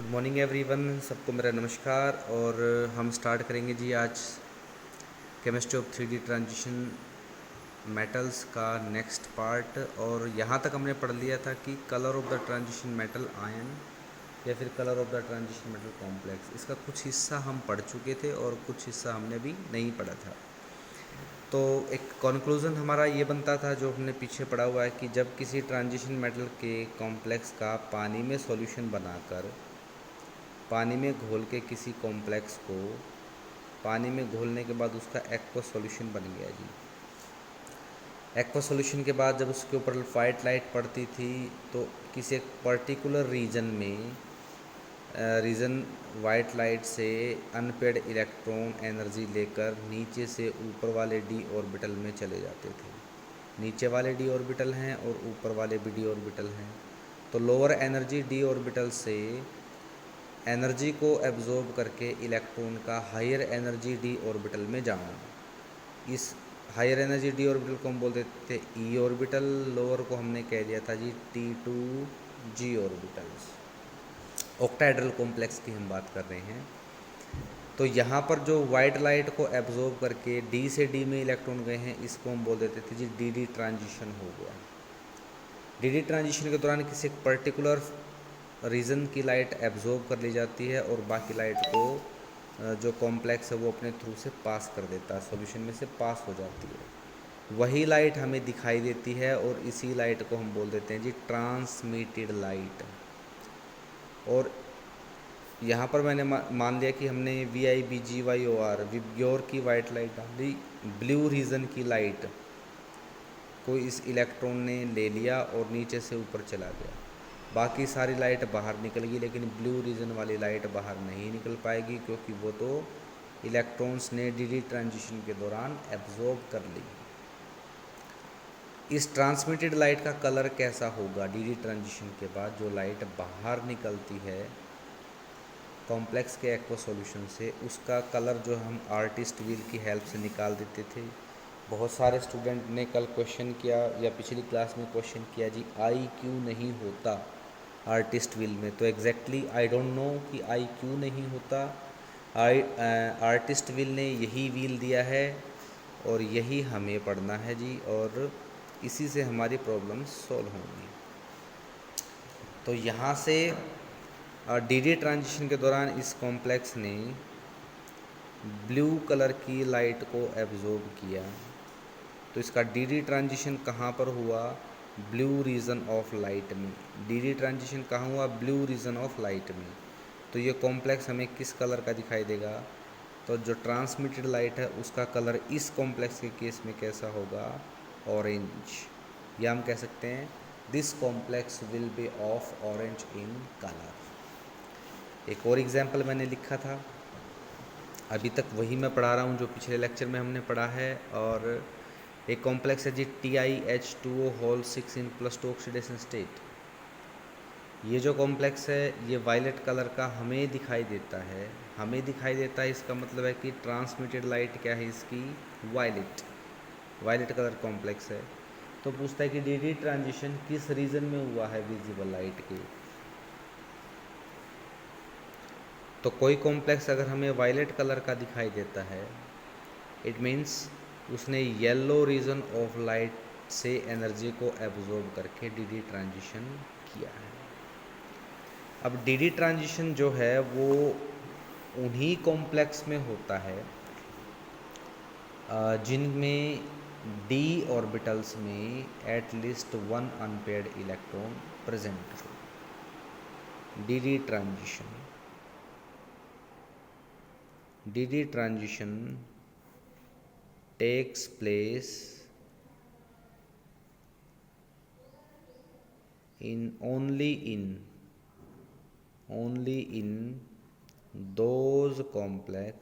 Good morning everyone, सबको मेरा नमस्कार। और हम स्टार्ट करेंगे जी आज chemistry of 3D transition metals का नेक्स्ट पार्ट। और यहाँ तक हमने पढ़ लिया था कि colour of the transition metal ion या फिर colour of the transition metal complex, इसका कुछ हिस्सा हम पढ़ चुके थे और कुछ हिस्सा हमने अभी नहीं पढ़ा था। तो एक कंक्लूज़न हमारा ये बनता था जो हमने पीछे पढ़ा हुआ है कि जब किसी ट्रांजिशन मेटल के कॉम्प्लेक्स का पानी में सॉल्यूशन बनाकर पानी में घोल के किसी कॉम्प्लेक्स को पानी में घोलने के बाद उसका एक्वा सॉल्यूशन बन गया जी। एक्वा सॉल्यूशन के बाद जब उसके ऊपर वाइट लाइट पड़ती थी तो किसी एक पर्टिकुलर रीजन वाइट लाइट से अनपेड इलेक्ट्रॉन एनर्जी लेकर नीचे से ऊपर वाले डी ऑर्बिटल में चले जाते थे। नीचे वाले डी ऑर्बिटल हैं और ऊपर वाले भी डी ऑर्बिटल हैं। तो लोअर एनर्जी डी ऑर्बिटल से एनर्जी को एब्जॉर्ब करके इलेक्ट्रॉन का हायर एनर्जी डी ऑर्बिटल में जाना। इस हायर एनर्जी डी ऑर्बिटल को हम बोल देते थे ई ऑर्बिटल, लोअर को हमने कह दिया था जी T2G ऑर्बिटल्स। ऑक्टाहेड्रल कॉम्प्लेक्स की हम बात कर रहे हैं। तो यहाँ पर जो वाइट लाइट को एब्जॉर्ब करके डी से डी में इलेक्ट्रॉन गए हैं, इसको हम बोल देते थे जी डी ट्रांजिशन हो गया। डी ट्रांजिशन के दौरान किसी एक पर्टिकुलर रीजन की लाइट एब्जॉर्ब कर ली जाती है और बाकी लाइट को जो कॉम्प्लेक्स है वो अपने थ्रू से पास कर देता है, सॉल्यूशन में से पास हो जाती है। वही लाइट हमें दिखाई देती है और इसी लाइट को हम बोल देते हैं जी ट्रांसमिटेड लाइट। और यहाँ पर मैंने मान लिया कि हमने VIBGYOR विब्ग्योर की वाइट लाइट डाली, ब्लू रीजन की लाइट को इस इलेक्ट्रॉन ने ले लिया और नीचे से ऊपर चला गया। बाकी सारी लाइट बाहर निकल गई, लेकिन ब्लू रीजन वाली लाइट बाहर नहीं निकल पाएगी क्योंकि वो तो इलेक्ट्रॉन्स ने डी ट्रांजिशन के दौरान एब्जॉर्ब कर ली। इस ट्रांसमिटेड लाइट का कलर कैसा होगा? डी ट्रांजिशन के बाद जो लाइट बाहर निकलती है कॉम्प्लेक्स के एक्वा सॉल्यूशन से, उसका कलर जो हम आर्टिस्ट व्हील की हेल्प से निकाल देते थे। बहुत सारे स्टूडेंट ने कल क्वेश्चन किया या पिछली क्लास में क्वेश्चन किया जी आई क्यों नहीं होता आर्टिस्ट व्हील में। तो एग्जैक्टली आई डोंट नो कि आई क्यों नहीं होता। आर्टिस्ट व्हील ने यही व्हील दिया है और यही हमें पढ़ना है जी, और इसी से हमारी प्रॉब्लम सॉल्व होंगी। तो यहाँ से डी ट्रांजिशन के दौरान इस कॉम्प्लेक्स ने ब्लू कलर की लाइट को एब्जॉर्ब किया। तो इसका डी ट्रांजिशन कहाँ पर हुआ? ब्लू रीजन ऑफ लाइट में। डी ट्रांजिशन कहाँ हुआ? ब्लू रीजन ऑफ लाइट में। तो ये कॉम्प्लेक्स हमें किस कलर का दिखाई देगा? तो जो ट्रांसमिटेड लाइट है उसका कलर इस कॉम्प्लेक्स के केस में कैसा होगा? ऑरेंज। या हम कह सकते हैं this complex will be of orange in colour. एक और एग्जाम्पल मैंने लिखा था, अभी तक वही मैं पढ़ा रहा हूँ जो पिछले लेक्चर में हमने पढ़ा है। और एक कॉम्प्लेक्स है जी TiH2O होल 6 इन +2 ऑक्सीडेशन स्टेट। ये जो कॉम्प्लेक्स है ये वायलेट कलर का हमें दिखाई देता है। हमें दिखाई देता है, इसका मतलब है कि ट्रांसमिटेड लाइट क्या है इसकी? वायलेट कलर कॉम्प्लेक्स है। तो पूछता है कि डी ट्रांजिशन किस रीजन में हुआ है विजिबल लाइट के। तो कोई कॉम्प्लेक्स अगर हमें वायलेट कलर का दिखाई देता है, इट मीन्स उसने येलो रीजन ऑफ लाइट से एनर्जी को एब्जॉर्ब करके डी ट्रांजिशन किया है। अब डी ट्रांजिशन जो है वो उन्हीं कॉम्प्लेक्स में होता है जिनमें डी ऑर्बिटल्स में at least one unpaired electron present हो। D transition takes place only in those complex